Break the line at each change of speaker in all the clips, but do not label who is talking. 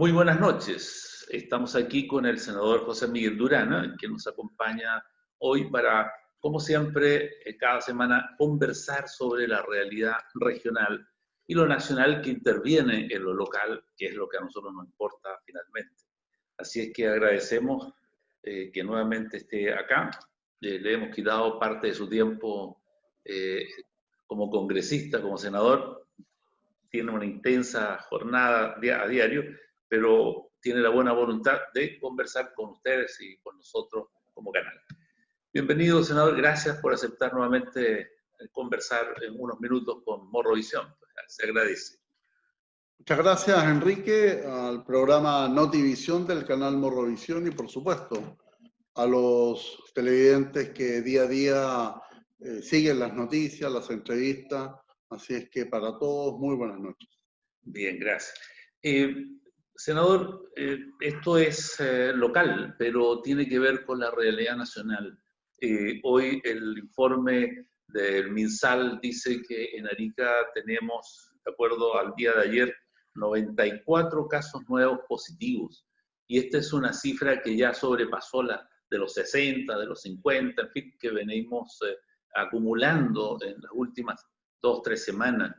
Muy buenas noches. Estamos aquí con el senador José Miguel Durana, que nos acompaña hoy para, como siempre, cada semana conversar sobre la realidad regional y lo nacional que interviene en lo local, que es lo que a nosotros nos importa finalmente. Así es que agradecemos que nuevamente esté acá. Le hemos quitado parte de su tiempo como congresista, como senador. Tiene una intensa jornada a diario, pero tiene la buena voluntad de conversar con ustedes y con nosotros como canal. Bienvenido, senador. Gracias por aceptar nuevamente conversar en unos minutos con Morrovisión. Se agradece.
Muchas gracias, Enrique, al programa Notivisión del canal Morrovisión y, por supuesto, a los televidentes que día a día siguen las noticias, las entrevistas. Así es que para todos, muy buenas noches.
Bien, gracias. Senador, esto es local, pero tiene que ver con la realidad nacional. Hoy el informe del MinSal dice que en Arica tenemos, de acuerdo al día de ayer, 94 casos nuevos positivos. Y esta es una cifra que ya sobrepasó la de los 60, de los 50, en fin, que venimos acumulando en las últimas 2-3 semanas.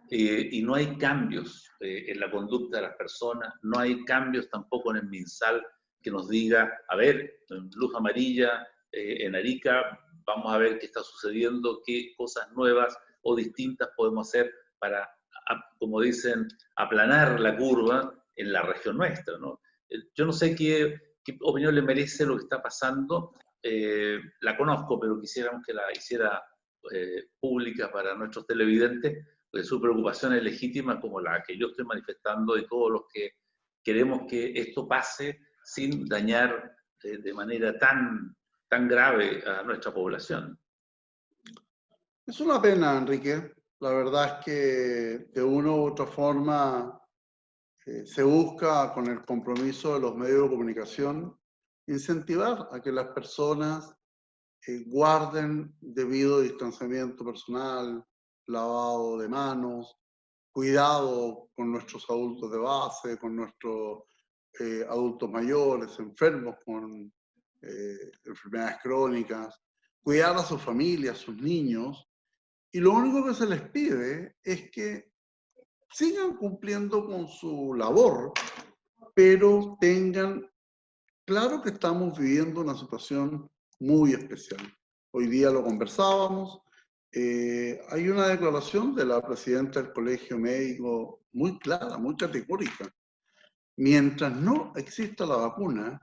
Y no hay cambios en la conducta de las personas, no hay cambios tampoco en el MinSal que nos diga, a ver, en luz amarilla, en Arica, vamos a ver qué está sucediendo, qué cosas nuevas o distintas podemos hacer para, como dicen, aplanar la curva en la región nuestra, ¿no? Yo no sé qué opinión le merece lo que está pasando, la conozco, pero quisiéramos que la hiciera pública para nuestros televidentes, porque su preocupación es legítima como la que yo estoy manifestando y todos los que queremos que esto pase sin dañar de manera tan grave a nuestra población.
Es una pena, Enrique. La verdad es que de una u otra forma se busca, con el compromiso de los medios de comunicación, incentivar a que las personas guarden debido distanciamiento personal, lavado de manos, cuidado con nuestros adultos de base, con nuestros adultos mayores, enfermos con enfermedades crónicas, cuidar a sus familias, a sus niños. Y lo único que se les pide es que sigan cumpliendo con su labor, pero tengan claro que estamos viviendo una situación muy especial. Hoy día lo conversábamos. Hay una declaración de la presidenta del Colegio Médico muy clara, muy categórica. Mientras no exista la vacuna,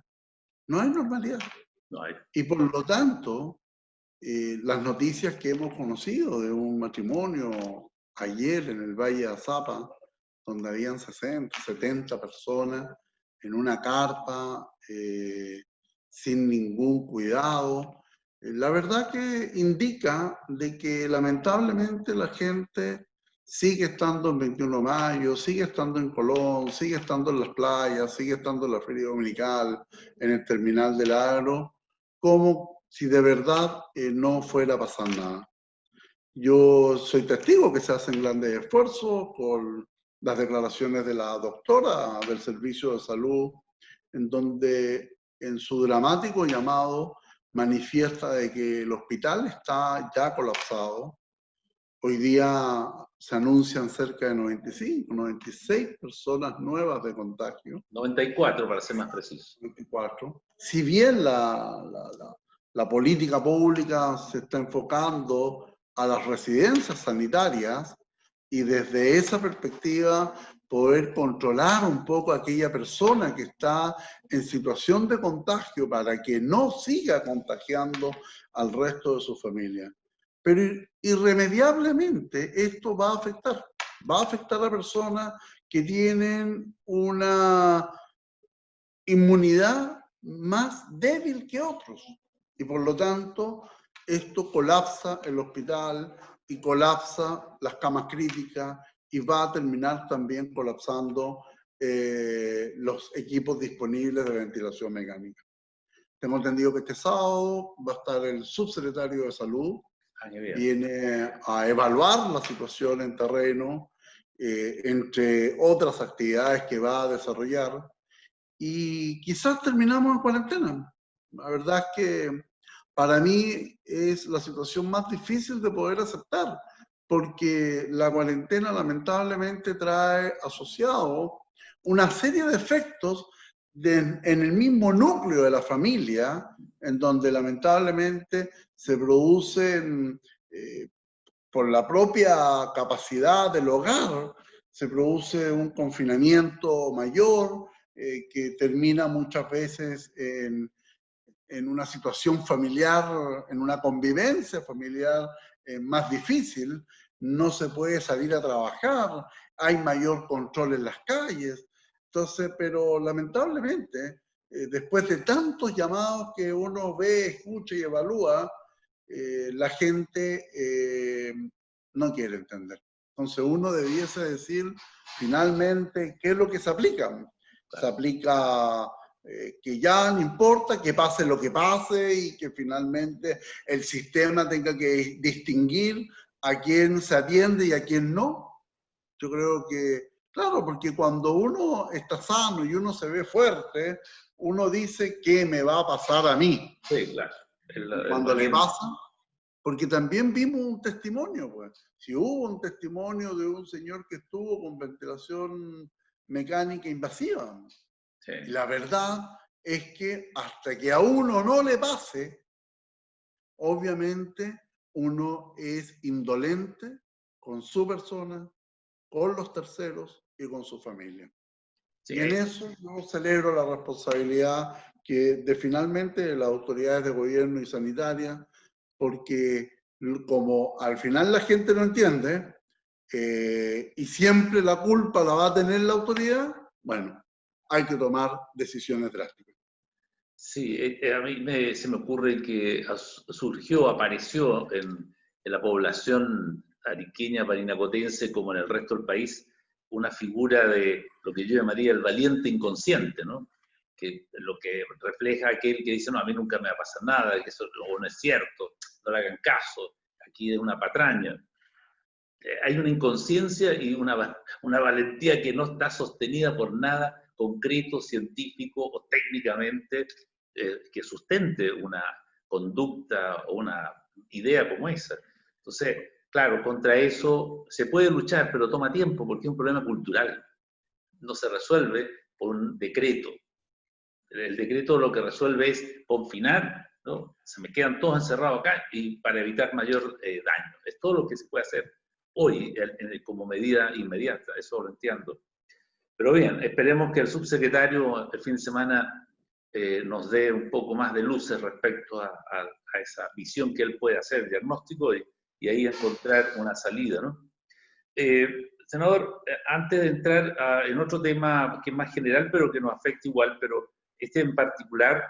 no hay normalidad.
No hay.
Y por lo tanto, las noticias que hemos conocido de un matrimonio ayer en el Valle de Azapa, donde habían 60, 70 personas en una carpa, sin ningún cuidado, la verdad que indica de que lamentablemente la gente sigue estando en 21 de mayo, sigue estando en Colón, sigue estando en las playas, sigue estando en la Feria Dominical, en el Terminal del Agro, como si de verdad no fuera a pasar nada. Yo soy testigo que se hacen grandes esfuerzos por las declaraciones de la doctora del Servicio de Salud, en donde en su dramático llamado manifiesta de que el hospital está ya colapsado. Hoy día se anuncian cerca de 95, 96 personas nuevas de contagio.
94 para ser más preciso.
94. Si bien la política pública se está enfocando a las residencias sanitarias y desde esa perspectiva poder controlar un poco a aquella persona que está en situación de contagio para que no siga contagiando al resto de su familia. Pero irremediablemente esto va a afectar a personas que tienen una inmunidad más débil que otros. Y por lo tanto, esto colapsa el hospital y colapsa las camas críticas y va a terminar también colapsando los equipos disponibles de ventilación mecánica. Tengo entendido que este sábado va a estar el subsecretario de Salud, viene a evaluar la situación en terreno entre otras actividades que va a desarrollar, y quizás terminamos en cuarentena. La verdad es que para mí es la situación más difícil de poder aceptar, porque la cuarentena lamentablemente trae asociado una serie de efectos en el mismo núcleo de la familia, en donde lamentablemente se producen, por la propia capacidad del hogar, se produce un confinamiento mayor, que termina muchas veces en una situación familiar, en una convivencia familiar más difícil. No se puede salir a trabajar, hay mayor control en las calles. Entonces, pero lamentablemente, después de tantos llamados que uno ve, escucha y evalúa, la gente no quiere entender. Entonces uno debiese decir finalmente qué es lo que se aplica. Se aplica que ya no importa, que pase lo que pase y que finalmente el sistema tenga que distinguir a quién se atiende y a quién no. Yo creo que, claro, porque cuando uno está sano y uno se ve fuerte, uno dice, ¿qué me va a pasar a mí?
Sí, claro.
Cuando le pasa, porque también vimos un testimonio, pues. Si hubo un testimonio de un señor que estuvo con ventilación mecánica invasiva.
Sí.
Y la verdad es que hasta que a uno no le pase, obviamente uno es indolente con su persona, con los terceros y con su familia.
Sí.
Y en eso yo celebro la responsabilidad de finalmente las autoridades de gobierno y sanitaria, porque como al final la gente no entiende, y siempre la culpa la va a tener la autoridad, bueno, hay que tomar decisiones drásticas.
Sí, a mí se me ocurre que apareció en la población ariqueña, parinacotense, como en el resto del país, una figura de lo que yo llamaría el valiente inconsciente, ¿no? Que lo que refleja aquel que dice, no, a mí nunca me va a pasar nada, que eso no es cierto, no le hagan caso, aquí es una patraña. Hay una inconsciencia y una valentía que no está sostenida por nada concreto, científico o técnicamente que sustente una conducta o una idea como esa. Entonces, claro, contra eso se puede luchar, pero toma tiempo porque es un problema cultural. No se resuelve por un decreto. El decreto lo que resuelve es confinar, ¿no? Se me quedan todos encerrados acá y para evitar mayor daño. Es todo lo que se puede hacer hoy como medida inmediata, eso lo entiendo. Pero bien, esperemos que el subsecretario el fin de semana nos dé un poco más de luces respecto a esa visión que él puede hacer, diagnóstico, y ahí encontrar una salida, ¿no? Senador, antes de entrar en otro tema que es más general, pero que nos afecta igual, pero este en particular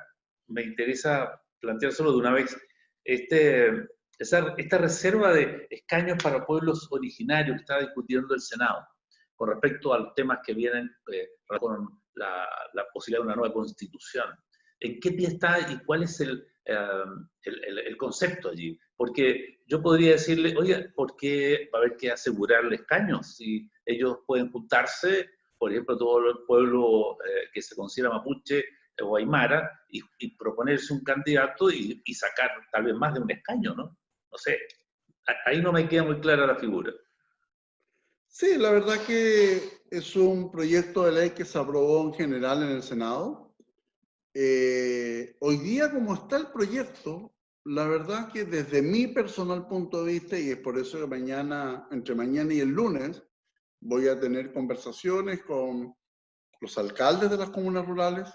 me interesa planteárselo de una vez. Esta reserva de escaños para pueblos originarios que está discutiendo el Senado con respecto a los temas que vienen con la posibilidad de una nueva constitución. ¿En qué pie está y cuál es el concepto allí? Porque yo podría decirle, oye, ¿por qué va a haber que asegurarle escaños si ellos pueden juntarse, por ejemplo, todo el pueblo que se considera mapuche o aymara, y proponerse un candidato y sacar tal vez más de un escaño, ¿no? No sé, ahí no me queda muy clara la figura.
Sí, la verdad que es un proyecto de ley que se aprobó en general en el Senado. Hoy día, como está el proyecto, la verdad que desde mi personal punto de vista, y es por eso que mañana, entre mañana y el lunes, voy a tener conversaciones con los alcaldes de las comunas rurales,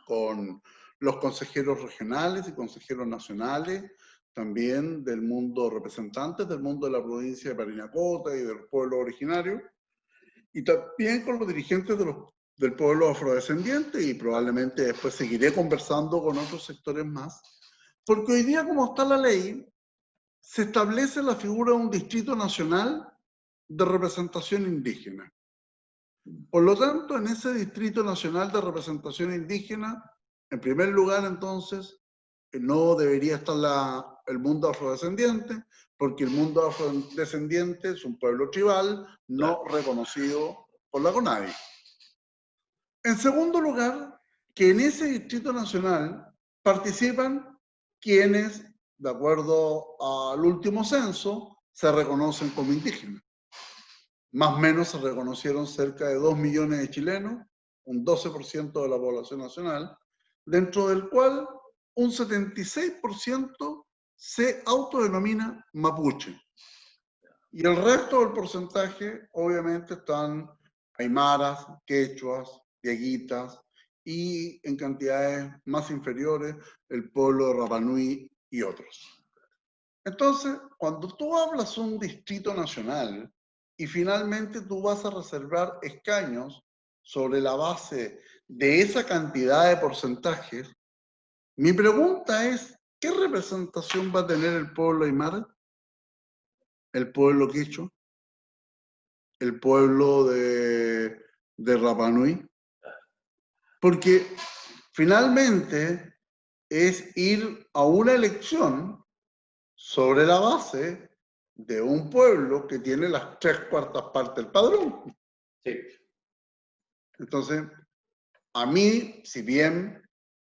con los consejeros regionales y consejeros nacionales, también del mundo, representantes del mundo de la provincia de Parinacota y del pueblo originario, y también con los dirigentes del pueblo afrodescendiente, y probablemente después seguiré conversando con otros sectores más, porque hoy día, como está la ley, se establece la figura de un distrito nacional de representación indígena. Por lo tanto, en ese Distrito Nacional de Representación Indígena, en primer lugar, entonces, no debería estar el mundo afrodescendiente, porque el mundo afrodescendiente es un pueblo tribal no reconocido por la CONADI. En segundo lugar, que en ese distrito nacional participan quienes, de acuerdo al último censo, se reconocen como indígenas. Más o menos se reconocieron cerca de 2 millones de chilenos, un 12% de la población nacional, dentro del cual un 76% se autodenomina mapuche. Y el resto del porcentaje, obviamente, están aymaras, quechuas, dieguitas y en cantidades más inferiores el pueblo de Rapa Nui y otros. Entonces, cuando tú hablas un distrito nacional y finalmente tú vas a reservar escaños sobre la base de esa cantidad de porcentajes, mi pregunta es, ¿qué representación va a tener el pueblo aymara, el pueblo quechua, el pueblo de Rapa Nui? Porque finalmente es ir a una elección sobre la base de un pueblo que tiene las 3/4 partes del padrón.
Sí.
Entonces, a mí, si bien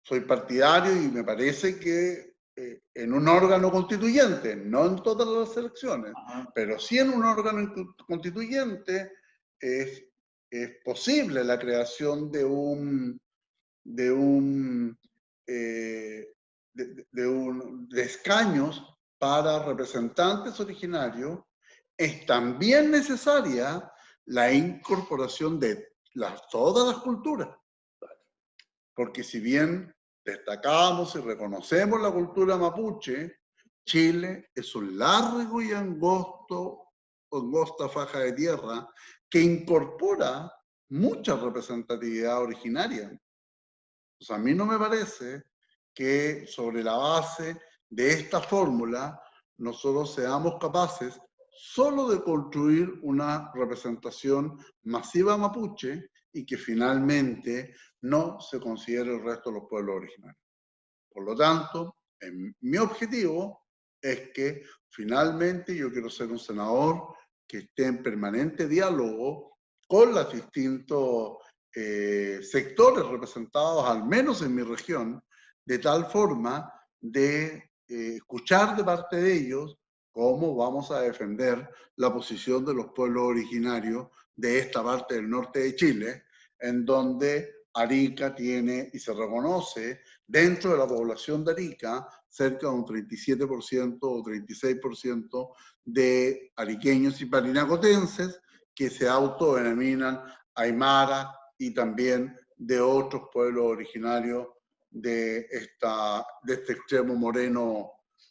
soy partidario y me parece que en un órgano constituyente, no en todas las elecciones, pero sí en un órgano constituyente, es posible la creación de escaños para representantes originarios. Es también necesaria la incorporación de todas las culturas. Porque si bien destacamos y reconocemos la cultura mapuche, Chile es un largo y angosta faja de tierra que incorpora mucha representatividad originaria. Pues a mí no me parece que sobre la base de esta fórmula nosotros seamos capaces solo de construir una representación masiva mapuche y que finalmente no se considere el resto de los pueblos originarios. Por lo tanto, mi objetivo es que finalmente yo quiero ser un senador que esté en permanente diálogo con los distintos sectores representados, al menos en mi región, de tal forma de escuchar de parte de ellos cómo vamos a defender la posición de los pueblos originarios de esta parte del norte de Chile, en donde Arica tiene y se reconoce dentro de la población de Arica cerca de un 37% o 36% de ariqueños y parinacotenses que se autodenominan aymara y también de otros pueblos originarios de este extremo moreno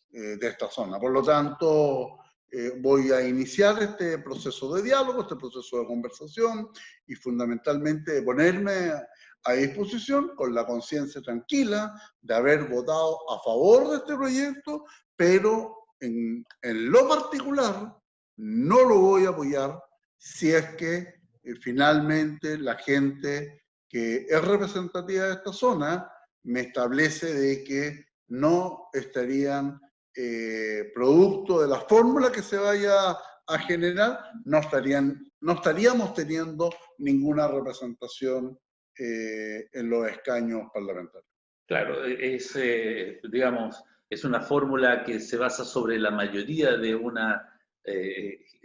de esta zona. Por lo tanto, voy a iniciar este proceso de diálogo, este proceso de conversación y fundamentalmente de ponerme a disposición con la conciencia tranquila de haber votado a favor de este proyecto, pero en lo particular no lo voy a apoyar si es que finalmente la gente que es representativa de esta zona me establece de que no estarían producto de la fórmula que se vaya a generar, no estaríamos teniendo ninguna representación en los escaños parlamentarios.
Claro, digamos, es una fórmula que se basa sobre la mayoría de una,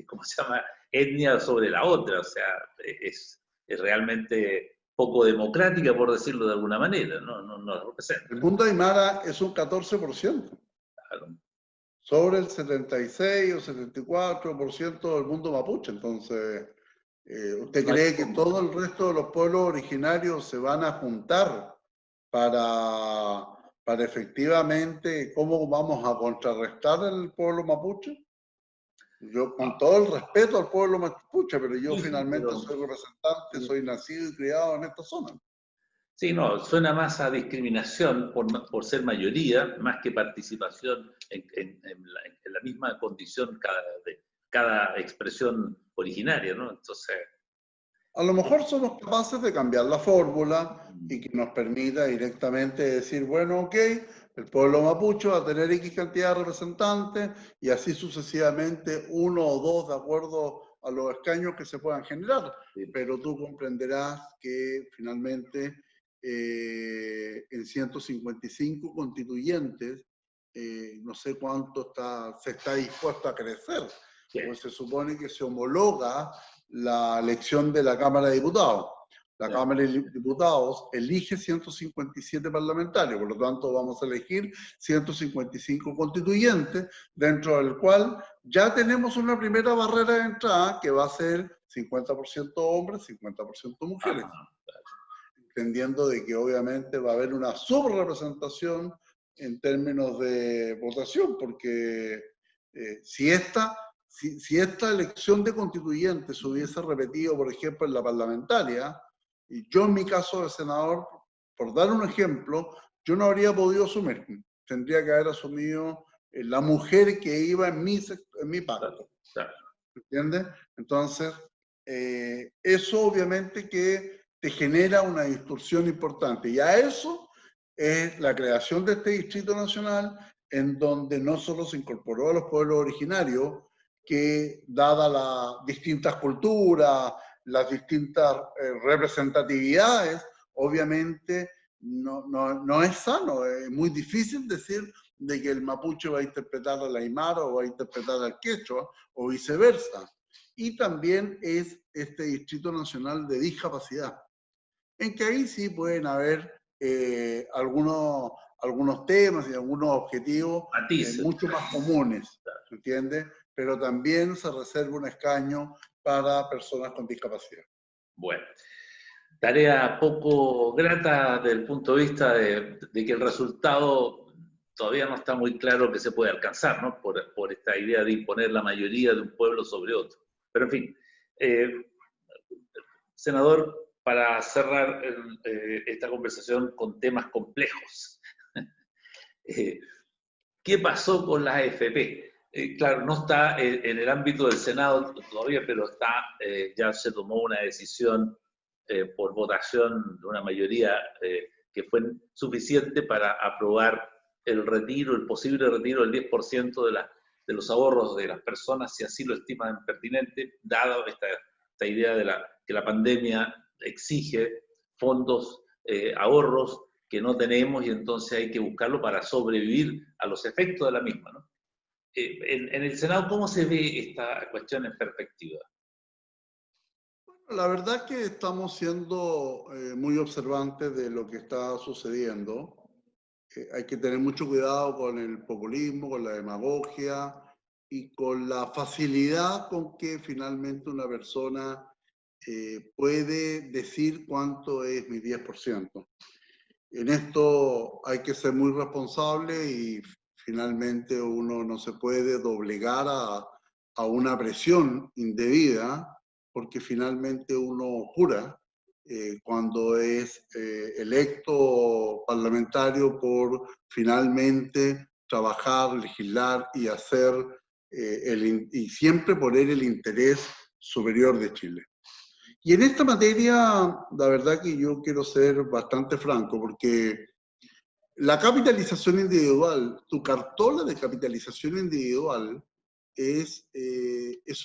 ¿cómo se llama?, etnia sobre la otra, o sea, es realmente poco democrática, por decirlo de alguna manera, no representa.
El mundo aymara es un 14%.
Claro.
Sobre el 76 o 74% del mundo mapuche. Entonces, ¿usted cree que todo el resto de los pueblos originarios se van a juntar para efectivamente cómo vamos a contrarrestar el pueblo mapuche? Yo, con todo el respeto al pueblo mapuche, pero yo finalmente soy representante, soy nacido y criado en esta zona.
Sí, no, suena más a discriminación por ser mayoría, más que participación en la misma condición de cada expresión originaria, ¿no? Entonces...
A lo mejor somos capaces de cambiar la fórmula y que nos permita directamente decir, bueno, ok, El pueblo mapuche va a tener X cantidad de representantes y así sucesivamente, uno o dos de acuerdo a los escaños que se puedan generar.
Sí.
Pero tú comprenderás que finalmente en 155 constituyentes, no sé cuánto se está dispuesto a crecer.
Sí.
Pues se supone que se homologa la elección de la Cámara de Diputados. La Cámara de Diputados elige 157 parlamentarios, por lo tanto vamos a elegir 155 constituyentes, dentro del cual ya tenemos una primera barrera de entrada que va a ser 50% hombres, 50% mujeres. Entendiendo de que obviamente va a haber una subrepresentación en términos de votación, porque si esta elección de constituyentes se hubiese repetido, por ejemplo, en la parlamentaria, y yo en mi caso de senador, por dar un ejemplo, yo no habría podido asumir. Tendría que haber asumido la mujer que iba en mi pacto. ¿Entiendes? Entonces, eso obviamente que te genera una distorsión importante. Y a eso es la creación de este Distrito Nacional, en donde no solo se incorporó a los pueblos originarios, que dada las distintas culturas, las distintas representatividades, obviamente no es sano, es muy difícil decir de que el mapuche va a interpretar al aymara o va a interpretar al quechua o viceversa. Y también es este Distrito Nacional de Discapacidad, en que ahí sí pueden haber algunos temas y algunos objetivos mucho más comunes, ¿entiendes? Pero también se reserva un escaño para personas con discapacidad.
Bueno, tarea poco grata desde el punto de vista de que el resultado todavía no está muy claro que se puede alcanzar, ¿no? Por esta idea de imponer la mayoría de un pueblo sobre otro. Pero en fin, senador, para cerrar esta conversación con temas complejos, ¿qué pasó con las AFP? Claro, no está en el ámbito del Senado todavía, pero ya se tomó una decisión por votación de una mayoría que fue suficiente para aprobar el posible retiro del 10% de los ahorros de las personas, si así lo estiman pertinente, dado esta idea de que la pandemia exige fondos, ahorros que no tenemos y entonces hay que buscarlo para sobrevivir a los efectos de la misma, ¿no? En el Senado, ¿cómo se ve esta cuestión en perspectiva?
La verdad que estamos siendo muy observantes de lo que está sucediendo. Hay que tener mucho cuidado con el populismo, con la demagogia y con la facilidad con que finalmente una persona puede decir cuánto es mi 10%. En esto hay que ser muy responsable y finalmente uno no se puede doblegar a una presión indebida, porque finalmente uno jura cuando es electo parlamentario por finalmente trabajar, legislar y hacer y siempre poner el interés superior de Chile. Y en esta materia, la verdad que yo quiero ser bastante franco, porque la capitalización individual, tu cartola de capitalización individual es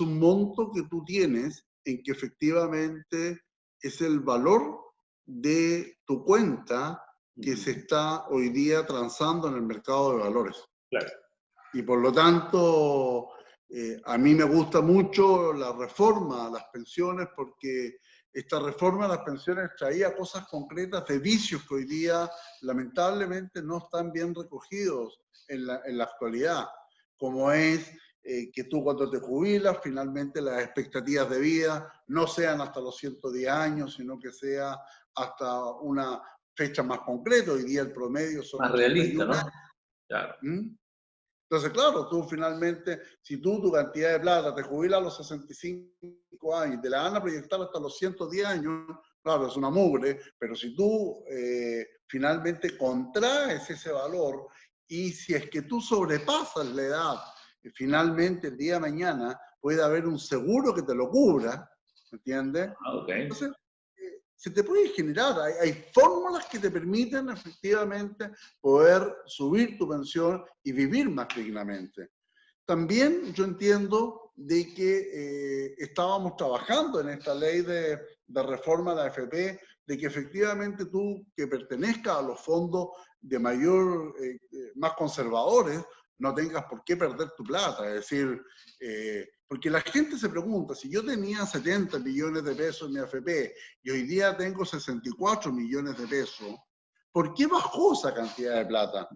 un monto que tú tienes en que efectivamente es el valor de tu cuenta que se está hoy día transando en el mercado de valores.
Claro.
Y por lo tanto, a mí me gusta mucho la reforma a las pensiones, porque esta reforma a las pensiones traía cosas concretas de vicios que hoy día lamentablemente no están bien recogidos en la actualidad, como es que tú cuando te jubilas, finalmente las expectativas de vida no sean hasta los 110 años, sino que sea hasta una fecha más concreta. Hoy día el promedio son
más realista,
81
¿no? Claro.
Entonces, claro, tú finalmente, si tú tu cantidad de plata te jubilas a los 65 años y te la van a proyectar hasta los 110 años, claro, es una mugre, pero si tú finalmente contraes ese valor y si es que tú sobrepasas la edad, finalmente el día de mañana puede haber un seguro que te lo cubra, ¿entiendes?
Okay.
Entonces, se te puede generar, hay fórmulas que te permiten efectivamente poder subir tu pensión y vivir más dignamente. También yo entiendo de que estábamos trabajando en esta ley de reforma de la AFP, de que efectivamente tú que pertenezcas a los fondos de mayor, más conservadores, no tengas por qué perder tu plata. Es decir, porque la gente se pregunta, si yo tenía 70 millones de pesos en mi AFP y hoy día tengo 64 millones de pesos, ¿por qué bajó esa cantidad de plata?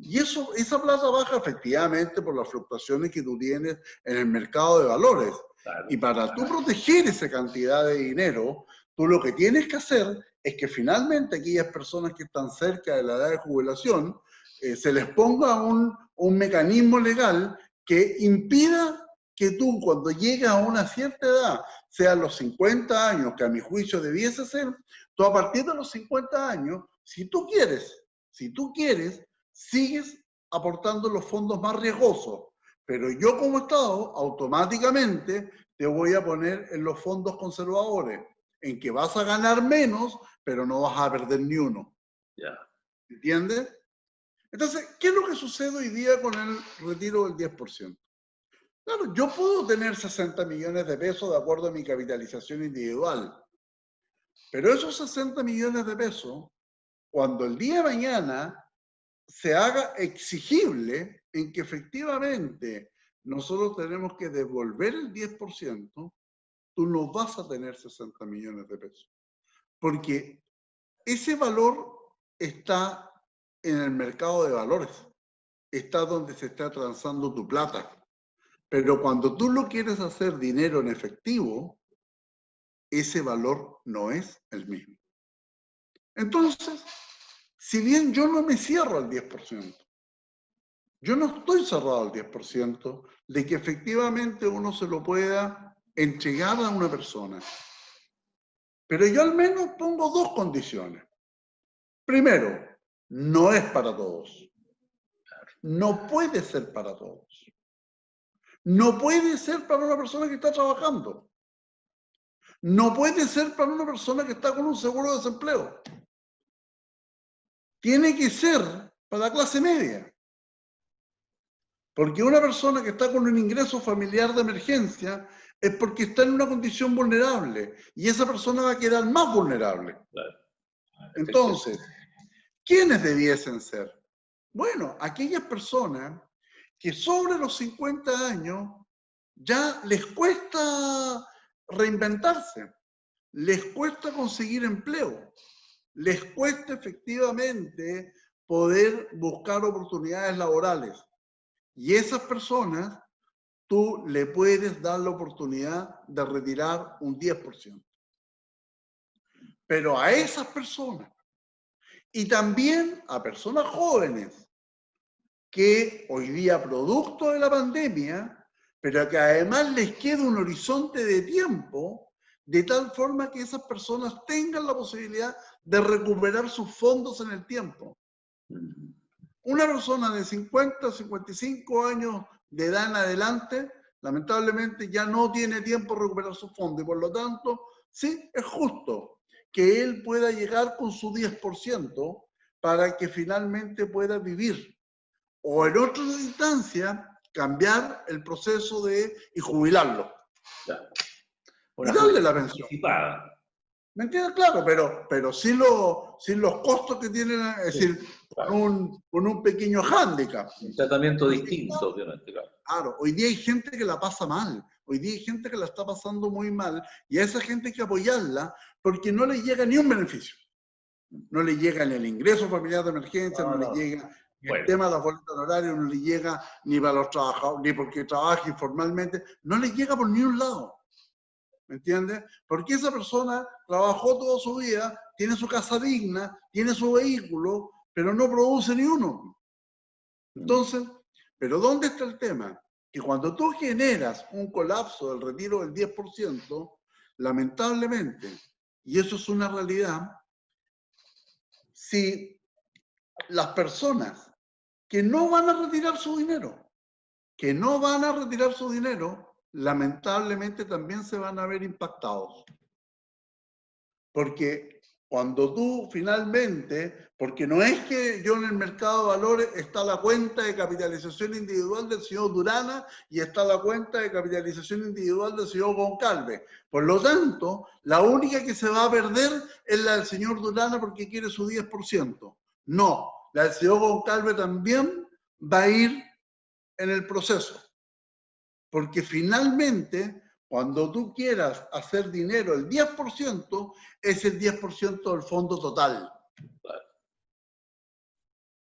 Y esa plata baja efectivamente por las fluctuaciones que tú tienes en el mercado de valores. Claro. Y para tú proteger esa cantidad de dinero, tú lo que tienes que hacer es que finalmente aquellas personas que están cerca de la edad de jubilación, se les ponga un mecanismo legal que impida que tú cuando llegas a una cierta edad, sean los 50 años, que a mi juicio debiese ser, tú a partir de los 50 años, si tú quieres, sigues aportando los fondos más riesgosos. Pero yo como Estado, automáticamente te voy a poner en los fondos conservadores, en que vas a ganar menos, pero no vas a perder ni uno.
Yeah.
¿Entiendes? Entonces, ¿qué es lo que sucede hoy día con el retiro del 10%? Claro, yo puedo tener 60 millones de pesos de acuerdo a mi capitalización individual, pero esos 60 millones de pesos, cuando el día de mañana se haga exigible en que efectivamente nosotros tenemos que devolver el 10%, tú no vas a tener 60 millones de pesos. Porque ese valor está en el mercado de valores, está donde se está transando tu plata. Pero cuando tú lo quieres hacer dinero en efectivo, ese valor no es el mismo. Entonces, si bien yo no me cierro al 10%, yo no estoy cerrado al 10% de que efectivamente uno se lo pueda entregar a una persona. Pero yo al menos pongo dos condiciones. Primero, no es para todos. No puede ser para todos. No puede ser para una persona que está trabajando. No puede ser para una persona que está con un seguro de desempleo. Tiene que ser para la clase media. Porque una persona que está con un ingreso familiar de emergencia es porque está en una condición vulnerable y esa persona va a quedar más vulnerable. Claro. Entonces, ¿quiénes debiesen ser? Bueno, aquellas personas que sobre los 50 años ya les cuesta reinventarse, les cuesta conseguir empleo, les cuesta efectivamente poder buscar oportunidades laborales. Y esas personas, tú le puedes dar la oportunidad de retirar un 10%. Pero a esas personas, y también a personas jóvenes, que hoy día, producto de la pandemia, pero que además les queda un horizonte de tiempo, de tal forma que esas personas tengan la posibilidad de recuperar sus fondos en el tiempo. Una persona de 50, 55 años de edad en adelante, lamentablemente ya no tiene tiempo de recuperar sus fondos y por lo tanto, sí, es justo que él pueda llegar con su 10% para que finalmente pueda vivir. O en otra instancia, cambiar el proceso y jubilarlo.
Claro.
Y darle la pensión.
Anticipada.
¿Me entiendes? Claro, pero sin los costos que tienen, es decir, claro, con un pequeño hándicap.
Un tratamiento distinto, obviamente, claro.
Claro, hoy día hay gente que la pasa mal, hoy día hay gente que la está pasando muy mal, y a esa gente hay que apoyarla porque no le llega ni un beneficio. No le llega ni el ingreso familiar de emergencia, no le llega ni el tema de las boletas de horario, no le llega ni para los trabajadores, ni porque trabaja informalmente, no le llega por ni un lado. ¿Me entiendes? Porque esa persona trabajó toda su vida, tiene su casa digna, tiene su vehículo, pero no produce ni uno. Entonces, ¿pero dónde está el tema? Que cuando tú generas un colapso del retiro del 10%, lamentablemente, y eso es una realidad, si las personas que no van a retirar su dinero, lamentablemente también se van a ver impactados. Porque cuando tú finalmente, porque no es que yo en el mercado de valores está la cuenta de capitalización individual del señor Durana y está la cuenta de capitalización individual del señor Goncalves. Por lo tanto, la única que se va a perder es la del señor Durana porque quiere su 10%. No, la del señor Goncalves también va a ir en el proceso. Porque finalmente, cuando tú quieras hacer dinero el 10%, es el 10% del fondo total.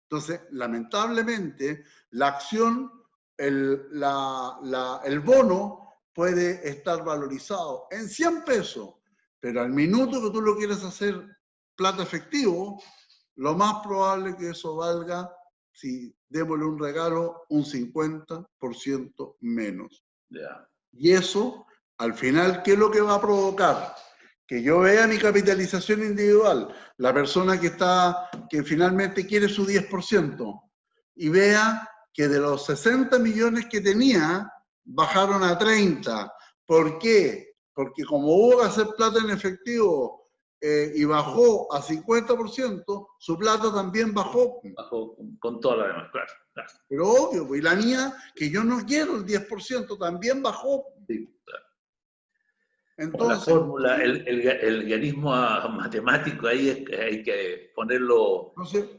Entonces, lamentablemente, la acción, el bono puede estar valorizado en 100 pesos, pero al minuto que tú lo quieras hacer plata efectivo, lo más probable que eso valga, si démosle un regalo, un 50% menos.
Yeah.
Y eso, al final, ¿qué es lo que va a provocar? Que yo vea mi capitalización individual, la persona que finalmente quiere su 10%, y vea que de los 60 millones que tenía, bajaron a 30. ¿Por qué? Porque como hubo que hacer plata en efectivo y bajó a 50%, su plata también bajó.
Bajó con todo lo demás, claro.
Pero obvio, y la mía, que yo no quiero el 10%, también bajó.
Sí, claro.
Entonces,
la fórmula, el guionismo matemático ahí hay que ponerlo.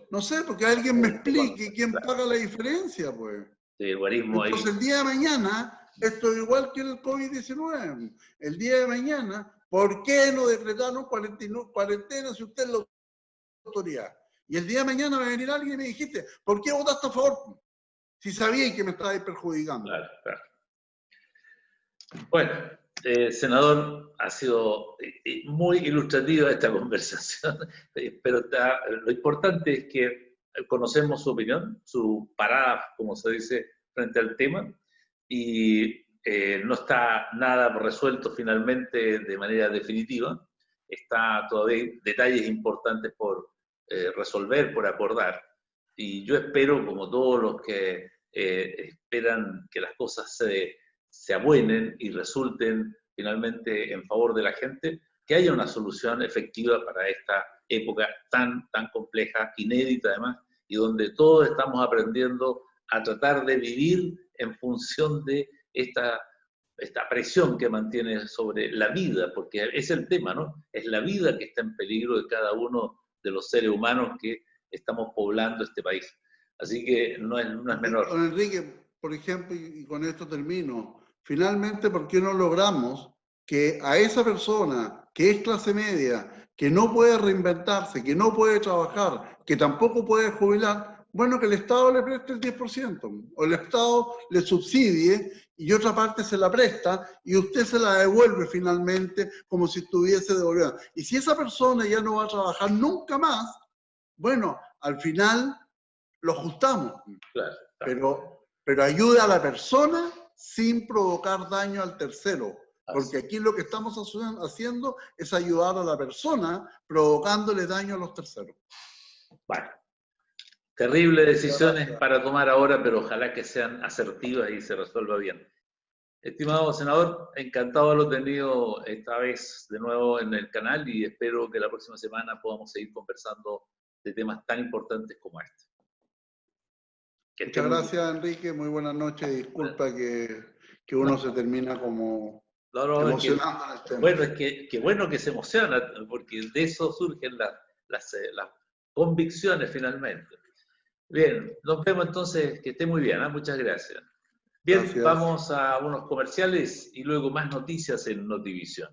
No sé, porque alguien me explique quién paga la diferencia, pues.
Sí, el guarismo ahí.
Entonces, el día de mañana, esto es igual que el COVID-19. El día de mañana, ¿por qué no decretaron cuarentena si usted es la autoridad? Y el día de mañana va a venir alguien y me dijiste, ¿por qué votaste a favor? Si sabíais que me estabais perjudicando.
Claro, claro. Bueno, senador, ha sido muy ilustrativa esta conversación, pero lo importante es que conocemos su opinión, su parada, como se dice, frente al tema, y no está nada resuelto finalmente de manera definitiva. Está todavía detalles importantes por resolver, por acordar, y yo espero, como todos los que esperan que las cosas se abuenen y resulten finalmente en favor de la gente, que haya una solución efectiva para esta época tan compleja, inédita además, y donde todos estamos aprendiendo a tratar de vivir en función de esta presión que mantiene sobre la vida, porque es el tema, ¿no? Es la vida que está en peligro de cada uno de los seres humanos que estamos poblando este país. Así que no es menor.
Don Enrique, por ejemplo, y con esto termino, finalmente, ¿por qué no logramos que a esa persona que es clase media, que no puede reinventarse, que no puede trabajar, que tampoco puede jubilar, bueno, que el Estado le preste el 10%, o el Estado le subsidie y otra parte se la presta y usted se la devuelve finalmente como si estuviese devolviendo? Y si esa persona ya no va a trabajar nunca más, bueno, al final lo ajustamos,
claro.
Pero ayuda a la persona sin provocar daño al tercero. Porque aquí lo que estamos haciendo es ayudar a la persona provocándole daño a los terceros.
Bueno, terribles decisiones para tomar ahora, pero ojalá que sean asertivas y se resuelva bien. Estimado senador, encantado de haberlo tenido esta vez de nuevo en el canal y espero que la próxima semana podamos seguir conversando de temas tan importantes como este.
Muchas gracias, Enrique. Muy buenas noches. Disculpa que uno se termina como emocionando en el tema.
Bueno, es que bueno que se emociona, porque de eso surgen las convicciones finalmente. Bien, nos vemos entonces, que esté muy bien, ¿eh? Muchas gracias. Bien, gracias. Vamos a unos comerciales y luego más noticias en Notivisión.